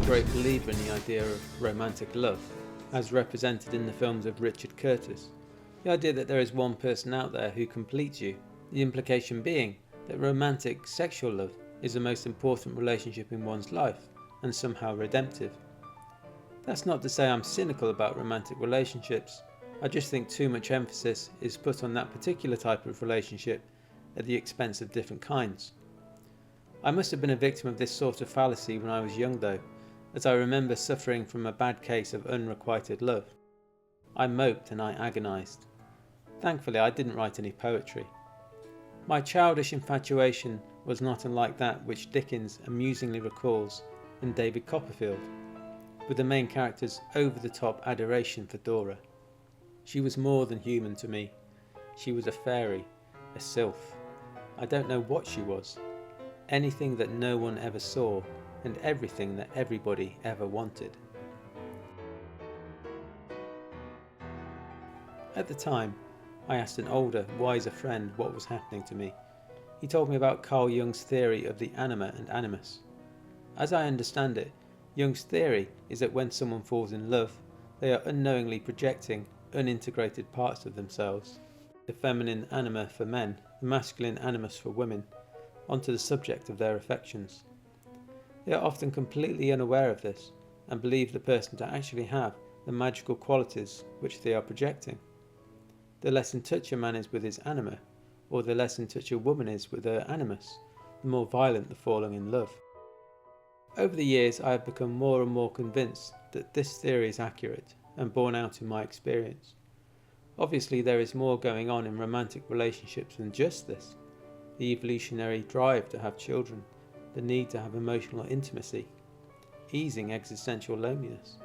great believer in the idea of romantic love, as represented in the films of Richard Curtis. The idea that there is one person out there who completes you, the implication being that romantic sexual love is the most important relationship in one's life and somehow redemptive. That's not to say I'm cynical about romantic relationships, I just think too much emphasis is put on that particular type of relationship at the expense of different kinds. I must have been a victim of this sort of fallacy when I was young though, as I remember suffering from a bad case of unrequited love. I moped and I agonised. Thankfully I didn't write any poetry. My childish infatuation was not unlike that which Dickens amusingly recalls in David Copperfield, with the main character's over-the-top adoration for Dora. She was more than human to me. She was a fairy, a sylph. I don't know what she was. Anything that no one ever saw, and everything that everybody ever wanted. At the time, I asked an older, wiser friend what was happening to me. He told me about Carl Jung's theory of the Anima and Animus. As I understand it, Jung's theory is that when someone falls in love, they are unknowingly projecting unintegrated parts of themselves, the feminine anima for men, the masculine animus for women, onto the subject of their affections. They are often completely unaware of this and believe the person to actually have the magical qualities which they are projecting. The less in touch a man is with his anima, or the less in touch a woman is with her animus, the more violent the falling in love. Over the years I have become more and more convinced that this theory is accurate and borne out in my experience. Obviously there is more going on in romantic relationships than just this. The evolutionary drive to have children, the need to have emotional intimacy, easing existential loneliness.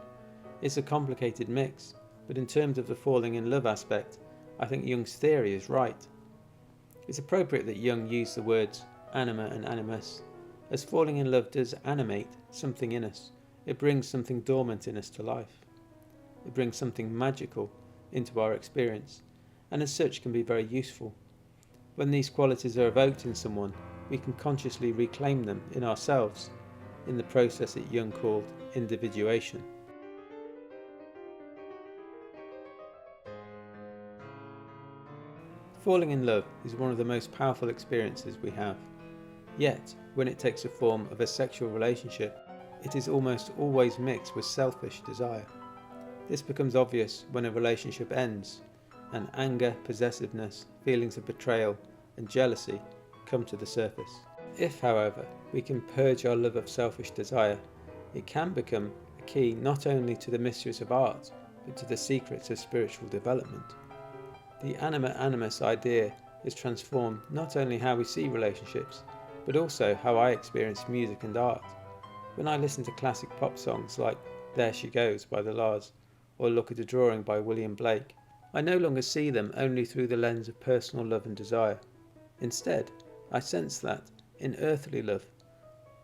It's a complicated mix, but in terms of the falling in love aspect, I think Jung's theory is right. It's appropriate that Jung used the words anima and animus, as falling in love does animate something in us. It brings something dormant in us to life. It brings something magical into our experience, and as such can be very useful. When these qualities are evoked in someone, we can consciously reclaim them in ourselves, in the process that Jung called individuation. Falling in love is one of the most powerful experiences we have. Yet, when it takes the form of a sexual relationship, it is almost always mixed with selfish desire. This becomes obvious when a relationship ends, and anger, possessiveness, feelings of betrayal, and jealousy come to the surface. If, however, we can purge our love of selfish desire, it can become a key not only to the mysteries of art, but to the secrets of spiritual development. The anima animus idea has transformed not only how we see relationships, but also how I experience music and art. When I listen to classic pop songs like There She Goes by the Lars, or look at a drawing by William Blake, I no longer see them only through the lens of personal love and desire. Instead, I sense that, in earthly love,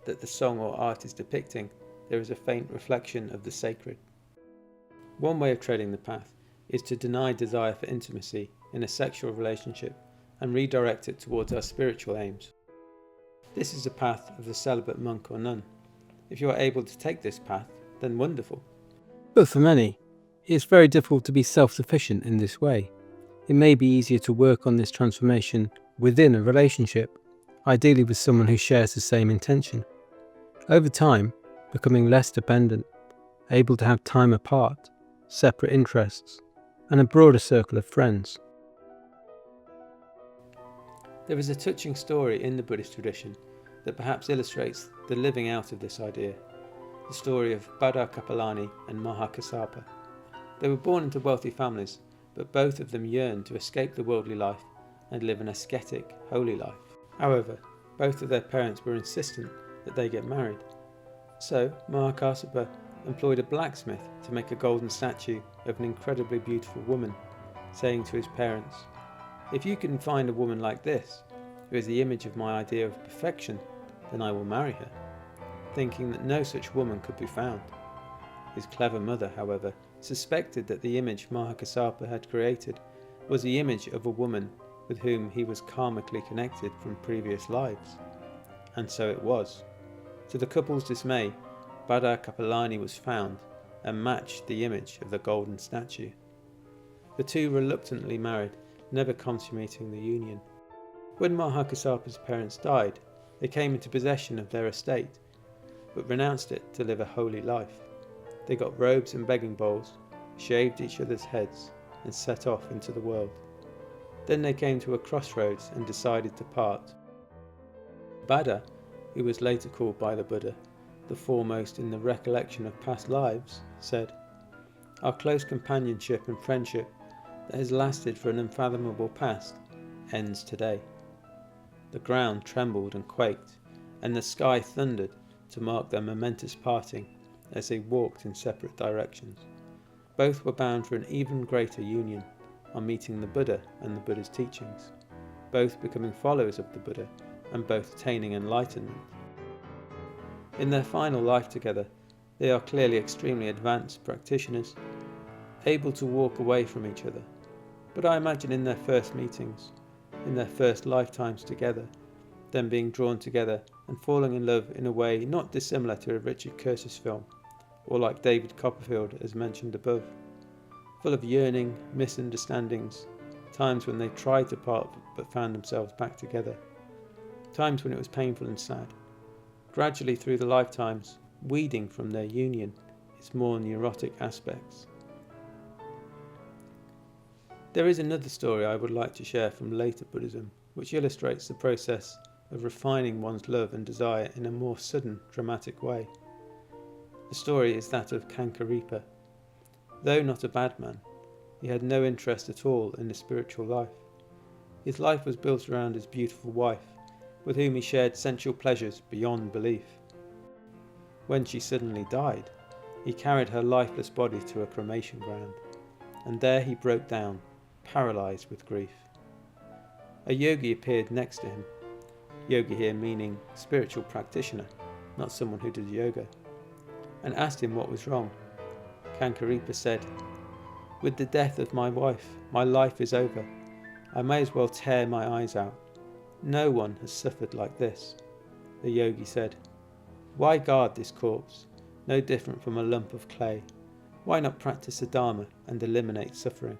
that the song or art is depicting, there is a faint reflection of the sacred. One way of treading the path is to deny desire for intimacy in a sexual relationship and redirect it towards our spiritual aims. This is the path of the celibate monk or nun. If you are able to take this path, then wonderful. But for many, it is very difficult to be self-sufficient in this way. It may be easier to work on this transformation within a relationship, ideally with someone who shares the same intention. Over time, becoming less dependent, able to have time apart, separate interests, and a broader circle of friends. There is a touching story in the Buddhist tradition that perhaps illustrates the living out of this idea. The story of Baddha Kapilani and Mahakasapa. They were born into wealthy families, but both of them yearned to escape the worldly life and live an ascetic, holy life. However, both of their parents were insistent that they get married. So Mahakasapa employed a blacksmith to make a golden statue of an incredibly beautiful woman, saying to his parents, "If you can find a woman like this, who is the image of my idea of perfection, then I will marry her," thinking that no such woman could be found. His clever mother, however, suspected that the image Mahakasapa had created was the image of a woman with whom he was karmically connected from previous lives. And so it was. To the couple's dismay, Baddha Kapilani was found and matched the image of the golden statue. The two reluctantly married, never consummating the union. When Mahakasapa's parents died, they came into possession of their estate, but renounced it to live a holy life. They got robes and begging bowls, shaved each other's heads, and set off into the world. Then they came to a crossroads and decided to part. Baddha, who was later called by the Buddha the foremost in the recollection of past lives, said, "Our close companionship and friendship that has lasted for an unfathomable past ends today." The ground trembled and quaked, and the sky thundered to mark their momentous parting as they walked in separate directions. Both were bound for an even greater union on meeting the Buddha and the Buddha's teachings, both becoming followers of the Buddha and both attaining enlightenment. In their final life together, they are clearly extremely advanced practitioners, able to walk away from each other. But I imagine in their first meetings, in their first lifetimes together, them being drawn together and falling in love in a way not dissimilar to a Richard Curtis film, or like David Copperfield as mentioned above, full of yearning, misunderstandings, times when they tried to part but found themselves back together, times when it was painful and sad. Gradually through the lifetimes, weeding from their union its more neurotic aspects. There is another story I would like to share from later Buddhism, which illustrates the process of refining one's love and desire in a more sudden, dramatic way. The story is that of Kankaripa. Though not a bad man, he had no interest at all in the spiritual life. His life was built around his beautiful wife, with whom he shared sensual pleasures beyond belief. When she suddenly died, he carried her lifeless body to a cremation ground, and there he broke down, paralysed with grief. A yogi appeared next to him, yogi here meaning spiritual practitioner, not someone who did yoga, and asked him what was wrong. Kankaripa said, "With the death of my wife, my life is over. I may as well tear my eyes out. No one has suffered like this." The yogi said, "Why guard this corpse, no different from a lump of clay? Why not practice the Dharma and eliminate suffering?"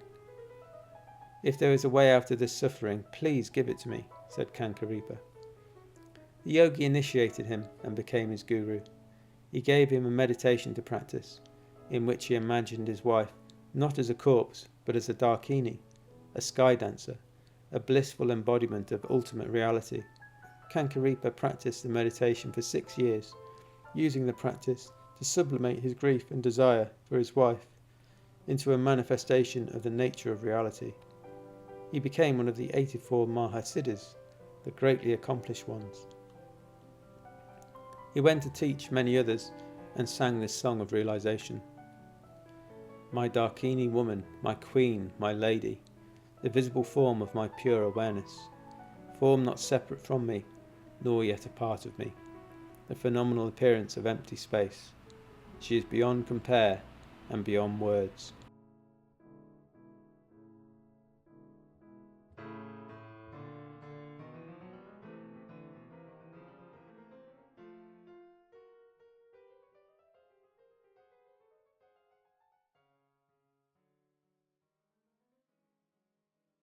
"If there is a way out of this suffering, please give it to me," said Kankaripa. The yogi initiated him and became his guru. He gave him a meditation to practice, in which he imagined his wife not as a corpse, but as a Dakini, a sky dancer, a blissful embodiment of ultimate reality. Kankaripa practiced the meditation for 6 years, using the practice to sublimate his grief and desire for his wife into a manifestation of the nature of reality. He became one of the 84 Mahasiddhis, the greatly accomplished ones. He went to teach many others and sang this song of realization. "My Dakini woman, my queen, my lady, the visible form of my pure awareness, form not separate from me, nor yet a part of me, the phenomenal appearance of empty space. She is beyond compare and beyond words."